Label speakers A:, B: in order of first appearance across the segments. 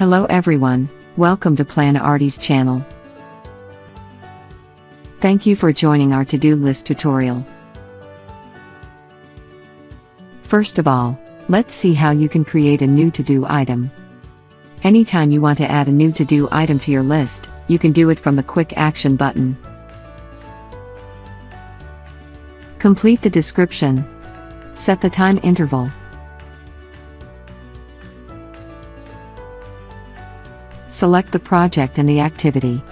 A: Hello everyone, welcome to PlanArty's channel. Thank you for joining our to-do list tutorial. First of all, let's see how you can create a new to-do item. Anytime you want to add a new to-do item to your list, you can do it from the Quick Action button. Complete the description. Set the time interval. Select the project and the activity.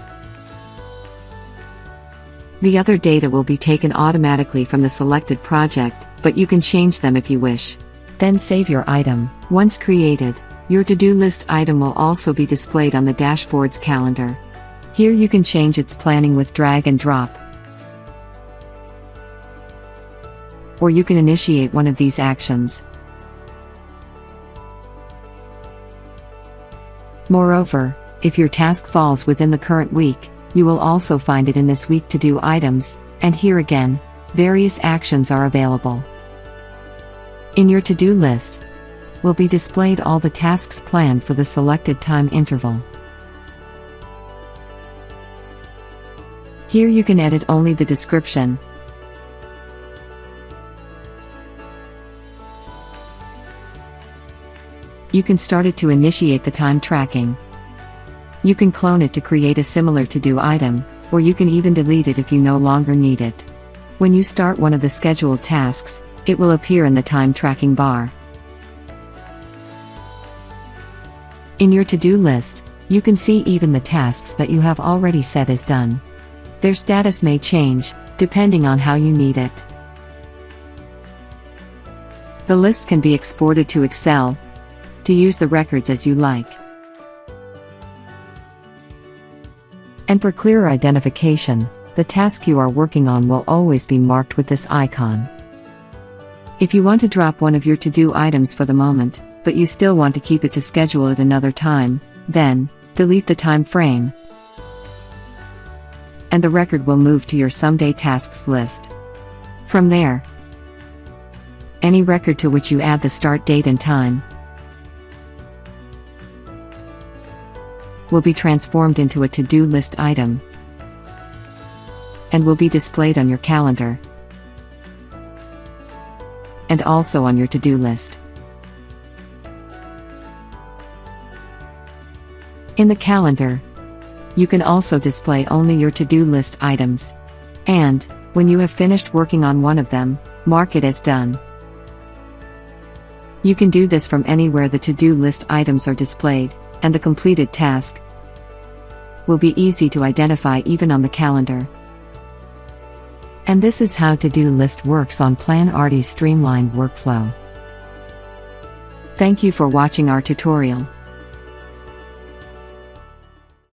A: The other data will be taken automatically from the selected project, but you can change them if you wish. Then save your item. Once created, your to-do list item will also be displayed on the dashboard's calendar. Here you can change its planning with drag and drop. Or you can initiate one of these actions. Moreover, if your task falls within the current week, you will also find it in this week to-do items, and here again, various actions are available. In your to-do list will be displayed all the tasks planned for the selected time interval. Here you can edit only the description. You can start it to initiate the time tracking. You can clone it to create a similar to-do item, or you can even delete it if you no longer need it. When you start one of the scheduled tasks, it will appear in the time tracking bar. In your to-do list, you can see even the tasks that you have already set as done. Their status may change, depending on how you need it. The list can be exported to Excel, to use the records as you like. And for clearer identification, the task you are working on will always be marked with this icon. If you want to drop one of your to-do items for the moment, but you still want to keep it to schedule at another time, then delete the time frame, and the record will move to your someday tasks list. From there, any record to which you add the start date and time will be transformed into a to-do list item and will be displayed on your calendar and also on your to-do list. In the calendar, you can also display only your to-do list items, and when you have finished working on one of them, mark it as done. You can do this from anywhere the to-do list items are displayed, and the completed task will be easy to identify even on the calendar. And this is how to-do list works on PlanArty's streamlined workflow. Thank you for watching our tutorial.